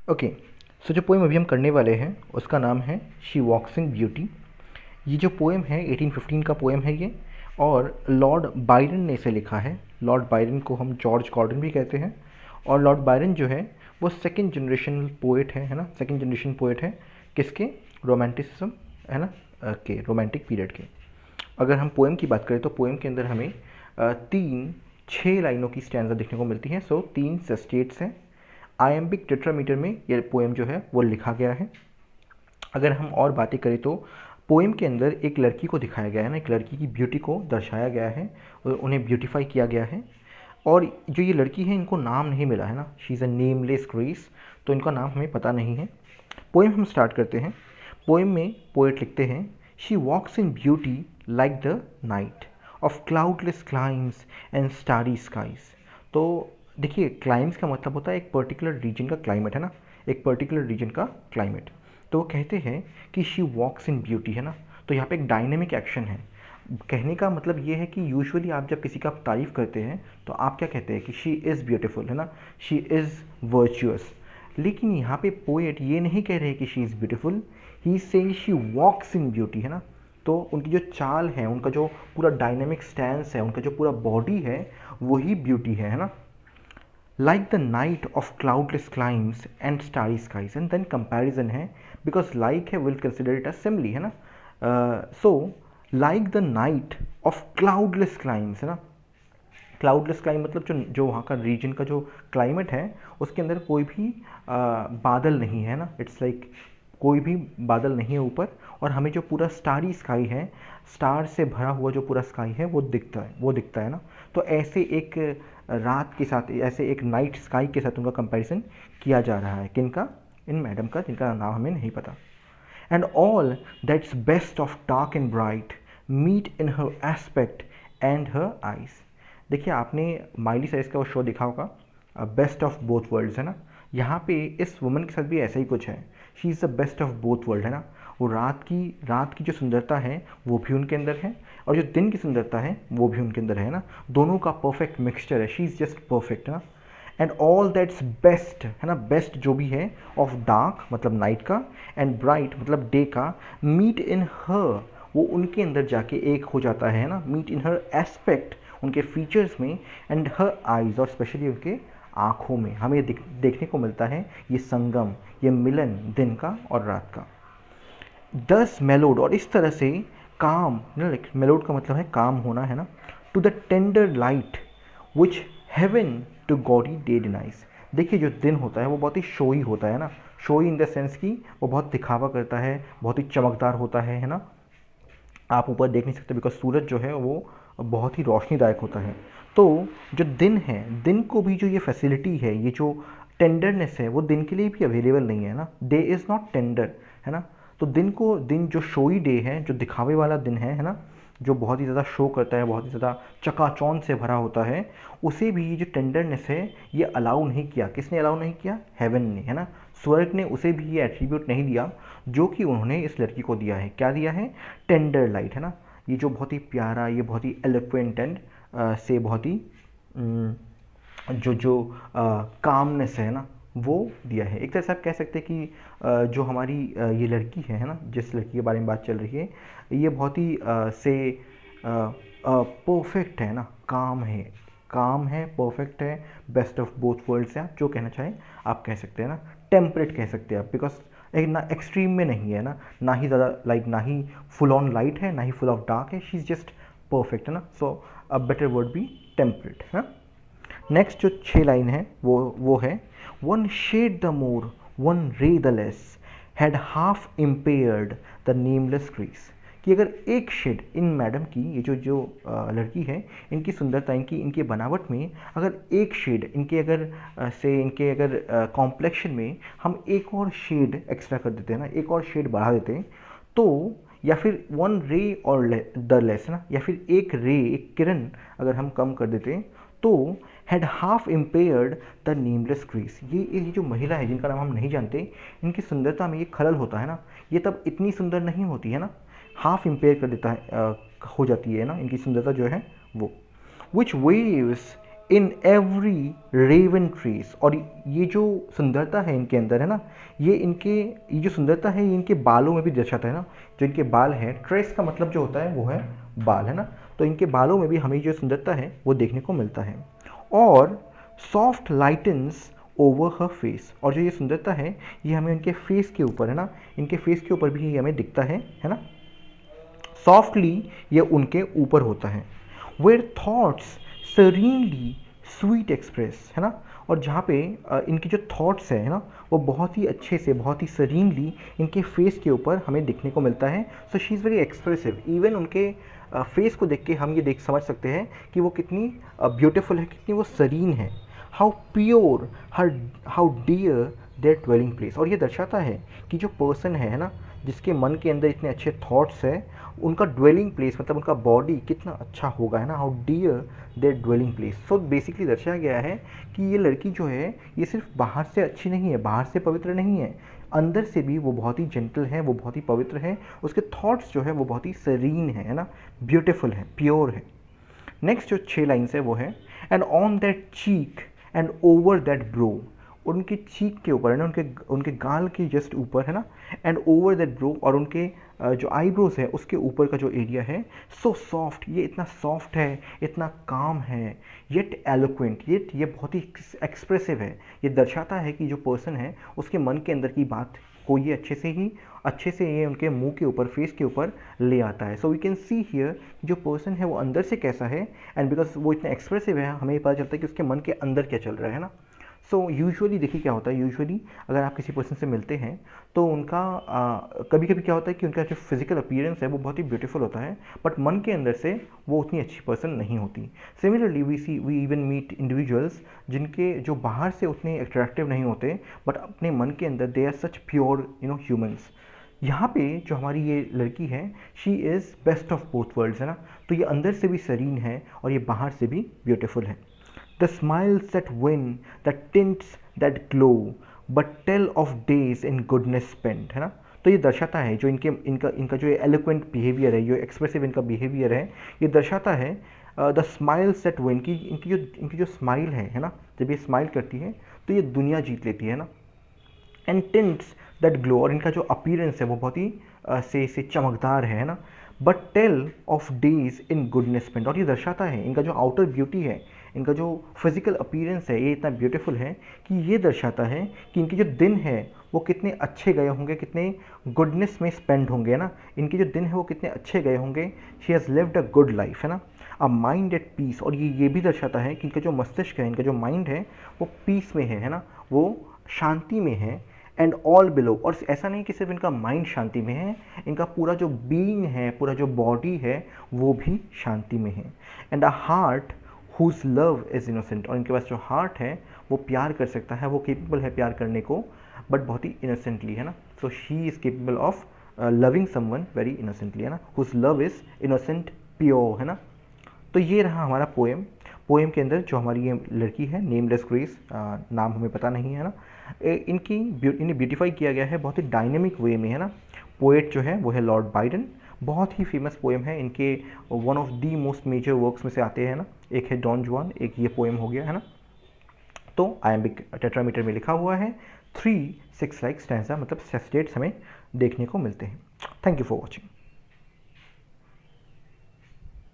Okay, सो जो poem अभी हम करने वाले हैं उसका नाम है शी वॉक्स इन ब्यूटी। ये जो पोएम है 1815 का पोएम है ये, और लॉर्ड बायरन ने इसे लिखा है। लॉर्ड बायरन को हम जॉर्ज गॉर्डन भी कहते हैं, और लॉर्ड बायरन जो है वो सेकंड जनरेशन पोएट है ना, सेकंड जनरेशन पोएट है किसके, रोमांटिसिज्म है ना, के रोमांटिक पीरियड के। अगर हम पोएम की बात करें तो पोएम के अंदर हमें तीन छः लाइनों की स्टैंजा देखने को मिलती है। सो तीन सेस्टेट्स हैं। आयम्बिक टेट्रामीटर में ये पोएम जो है वो लिखा गया है। अगर हम और बातें करें तो पोएम के अंदर एक लड़की को दिखाया गया है ना, एक लड़की की ब्यूटी को दर्शाया गया है और उन्हें ब्यूटीफाई किया गया है। और जो ये लड़की है इनको नाम नहीं मिला है ना, she is a nameless grace, तो इनका नाम हमें पता नहीं है। पोएम हम स्टार्ट करते हैं। पोएम में पोएट लिखते हैं, she walks in beauty like the night of cloudless climes and starry skies. तो देखिए, क्लाइम्स का मतलब होता है एक पर्टिकुलर रीजन का क्लाइमेट है ना, एक पर्टिकुलर रीजन का क्लाइमेट। तो वो कहते हैं कि शी वॉक्स इन ब्यूटी है ना, तो यहाँ पे एक डायनेमिक एक्शन है। कहने का मतलब ये है कि यूजुअली आप जब किसी का तारीफ़ करते हैं तो आप क्या कहते हैं कि शी इज़ ब्यूटीफुल है ना, शी इज़ वर्चुअस। लेकिन यहाँ पे पोएट ये नहीं कह रहे कि शी इज़ ब्यूटीफुल, ही से शी वॉक्स इन ब्यूटी है ना। तो उनकी जो चाल है, उनका जो पूरा डायनेमिक स्टैंस है, उनका जो पूरा बॉडी है, वही ब्यूटी है ना। Like the night of cloudless climes and starry skies, and then comparison है, बिकॉज लाइक है will consider it a simile है ना। So like the night of cloudless climes है ना। क्लाउडलेस क्लाइम मतलब जो वहाँ का रीजन का जो क्लाइमेट है उसके अंदर कोई भी बादल नहीं है ना। इट्स लाइक कोई भी बादल नहीं है ऊपर, और हमें जो पूरा स्टारी स्काई है, स्टार से भरा हुआ जो पूरा स्काई है वो दिखता है ना। तो ऐसे एक रात के साथ, ऐसे एक नाइट स्काई के साथ उनका कंपैरिजन किया जा रहा है। किनका? इन मैडम का, जिनका नाम हमें नहीं पता। And all that's best of dark and bright meet in her aspect and her eyes. देखिए, आपने माइली साइज का वो शो देखा होगा, बेस्ट ऑफ बोथ वर्ल्ड्स है ना। यहाँ पे इस वुमन के साथ भी ऐसा ही कुछ है। She is the best of both world है ना। वो रात की जो सुंदरता है वो भी उनके अंदर है, और जो दिन की सुंदरता है वो भी उनके अंदर है ना। दोनों का परफेक्ट मिक्सचर है। शी इज़ जस्ट परफेक्ट है ना। एंड ऑल दैट्स बेस्ट है ना, बेस्ट जो भी है ऑफ डार्क मतलब नाइट का, एंड ब्राइट मतलब डे का, मीट इन हर, वो उनके अंदर जाके एक हो जाता है ना। मीट इन हर एस्पेक्ट, उनके फीचर्स में, एंड हर आइज़, और स्पेशली उनके आँखों में हमें देखने को मिलता है ये संगम, ये मिलन दिन का और रात का। 10 मेलोड, और इस तरह से काम, मेलोड का मतलब है काम होना है ना, to the tender light which heaven to gaudy day denies. देखिए, जो दिन होता है वो बहुत ही शोई होता है ना, शोई इन द सेंस कि वो बहुत दिखावा करता है, बहुत ही चमकदार होता है ना। आप ऊपर देख नहीं सकते बिकॉज सूरज जो है वो बहुत ही रोशनीदायक होता है। तो जो दिन है, दिन को भी जो ये फैसिलिटी है, ये जो टेंडरनेस है, वो दिन के लिए भी अवेलेबल नहीं है ना। डे इज़ नॉट टेंडर है ना। तो दिन जो शोई डे है, जो दिखावे वाला दिन है ना, जो बहुत ही ज़्यादा शो करता है, बहुत ही ज़्यादा चकाचौंध से भरा होता है, उसे भी ये जो टेंडरनेस है ये अलाउ नहीं किया। किसने अलाउ नहीं किया? हेवन ने है ना। स्वर्ग ने उसे भी ये एट्रीब्यूट नहीं दिया जो कि उन्होंने इस लड़की को दिया है। क्या दिया है? टेंडर लाइट है ना। ये जो बहुत ही प्यारा, ये बहुत ही एलोक्वेंट एंड से बहुत ही जो कामनेस है ना, वो दिया है। एक तरह से आप कह सकते हैं कि जो हमारी ये लड़की है ना, जिस लड़की के बारे में बात चल रही है, ये बहुत ही परफेक्ट है ना, काम है, परफेक्ट है, बेस्ट ऑफ बोथ वर्ल्ड्स है। आप जो कहना चाहें आप कह सकते हैं ना। टेम्परेट कह सकते हैं आप, बिकॉज एक ना एक्सट्रीम में नहीं है ना ही ज़्यादा लाइक, ना ही फुल ऑन लाइट है, ना ही फुल ऑफ डार्क है। शी इज़ जस्ट परफेक्ट है ना। So a better word be temperate है। नेक्स्ट जो 6 लाइन है वो है, one shade the more, one ray the less, had half impaired the nameless grace. कि अगर एक शेड इन मैडम की, ये जो लड़की है, इनकी सुंदरता, इनकी बनावट में अगर एक शेड इनके अगर कॉम्प्लेक्शन में हम एक और शेड एक्स्ट्रा कर देते हैं ना, एक और शेड बढ़ा देते हैं, तो या फिर वन रे और द लेस ना, या फिर एक किरण अगर हम कम कर देते हैं, तो had half impaired the nameless grace. ये जो महिला है जिनका नाम हम नहीं जानते, इनकी सुंदरता में ये खलल होता है ना, ये तब इतनी सुंदर नहीं होती है ना, हाफ इम्पेयर कर देता है, हो जाती है ना इनकी सुंदरता जो है वो। Which waves in every raven tress. और ये जो सुंदरता है इनके अंदर है ना, ये जो सुंदरता है ये इनके बालों में भी दर्शाता है ना। जो इनके बाल हैं, ट्रेस का मतलब जो होता है वो है बाल, है ना। तो इनके बालों में भी हमें जो सुंदरता है वो देखने को मिलता है। और सॉफ्ट लाइटन्स ओवर हर फेस। और जो ये सुंदरता है ये हमें इनके फेस के ऊपर, है ना, इनके फेस के ऊपर भी ये हमें दिखता है ना। सॉफ्टली ये उनके ऊपर होता है। वेयर थॉट्स सरीनली स्वीट एक्सप्रेस, है ना। और जहाँ पे इनकी जो थॉट्स है ना वो बहुत ही अच्छे से, बहुत ही सरीनली इनके फेस के ऊपर हमें देखने को मिलता है। सो she is very expressive. Even उनके फेस को देख के हम ये समझ सकते हैं कि वो कितनी ब्यूटीफुल है, कितनी वो सरीन है। How pure how dear their dwelling place. और ये दर्शाता है कि जो पर्सन है ना, जिसके मन के अंदर इतने अच्छे थॉट्स है, उनका ड्वेलिंग प्लेस मतलब उनका बॉडी कितना अच्छा होगा, है ना। How dear their dwelling place. So basically दर्शाया गया है कि ये लड़की जो है ये सिर्फ बाहर से अच्छी नहीं है, बाहर से पवित्र नहीं है, अंदर से भी वो बहुत ही जेंटल है, वो बहुत ही पवित्र है, उसके थॉट्स जो है वो बहुत ही सरीन है ना, ब्यूटीफुल है, प्योर है। नेक्स्ट जो 6 लाइन्स है वो है and on that cheek and over that bro. उनके चीक के ऊपर है ना, उनके गाल के जस्ट ऊपर, है ना, एंड ओवर दैट ब्रो। और उनके जो आईब्रोज है उसके ऊपर का जो एरिया है, सो सॉफ्ट, ये इतना सॉफ्ट है, इतना काम है, येट एलोक्वेंट, ये बहुत ही एक्सप्रेसिव है। ये दर्शाता है कि जो पर्सन है उसके मन के अंदर की बात को ये अच्छे से ये उनके मुंह के ऊपर, फेस के ऊपर ले आता है। So we can see here जो पर्सन है वो अंदर से कैसा है, एंड बिकॉज वो इतना एक्सप्रेसिव है हमें ये पता चलता है कि उसके मन के अंदर क्या चल रहा है ना। सो यूजुअली देखिए क्या होता है, यूजुअली अगर आप किसी पर्सन से मिलते हैं तो उनका कभी कभी क्या होता है कि उनका जो फिजिकल अपीयरेंस है वो बहुत ही ब्यूटीफुल होता है, बट मन के अंदर से वो उतनी अच्छी पर्सन नहीं होती। Similarly we even meet individuals जिनके जो बाहर से उतने अट्रैक्टिव नहीं होते, बट अपने मन के अंदर they are such pure humans. यहाँ पे जो हमारी ये लड़की है, she is best of both worlds, है ना। तो ये अंदर से भी सरीन है और ये बाहर से भी ब्यूटीफुल है। The smiles that win, the tints that glow, but tell of days in goodness spent, है ना। तो ये दर्शाता है जो इनका जो एलोक्वेंट बिहेवियर है, जो एक्सप्रेसिव इनका बिहेवियर है, ये दर्शाता है द स्माइल्स दैट विन, की इनकी जो स्माइल है ना, जब ये स्माइल करती है तो ये दुनिया जीत लेती है ना। एंड टिंट्स दैट ग्लो, और इनका जो अपीयरेंस है वो बहुत ही से चमकदार है ना। But tell of days in goodness spent, और ये दर्शाता है इनका जो आउटर ब्यूटी है, इनका जो फिजिकल अपीयरेंस है ये इतना ब्यूटीफुल है कि ये दर्शाता है कि इनके जो दिन है वो कितने अच्छे गए होंगे, कितने गुडनेस में स्पेंड होंगे, ना। इनके जो दिन है वो कितने अच्छे गए होंगे। She has lived a good life, है ना। अ माइंड एट पीस, और ये भी दर्शाता है कि इनका जो मस्तिष्क है, इनका जो माइंड है वो पीस में है ना, वो शांति में है। एंड ऑल बिलो, और ऐसा नहीं कि सिर्फ इनका माइंड शांति में है, इनका पूरा जो बीइंग है, पूरा जो बॉडी है वो भी शांति में है। And a heart whose love is innocent, और इनके पास जो हार्ट है वो प्यार कर सकता है, वो केपेबल है प्यार करने को, बट बहुत ही इनोसेंटली, है ना। So she is capable of loving someone very innocently, है ना। Whose love is innocent, pure, है ना। तो ये रहा हमारा पोएम के अंदर जो हमारी ये लड़की है, नेमलेस ग्रेस, नाम हमें पता नहीं है ना। इन्हें ब्यूटीफाई किया गया है बहुत ही डायनेमिक वे में, है ना। पोएट जो है वो है लॉर्ड बाइरन, बहुत ही फेमस पोएम है इनके, one of the most major works में से आते हैं ना। एक है डॉन जुआन, एक ये पोएम हो गया, है ना। तो आयम्बिक टेट्रामीटर में लिखा हुआ है 3-6 लाइक स्टैंजा, मतलब सेस्टेट्स हमें देखने को मिलते हैं। Thank you for watching.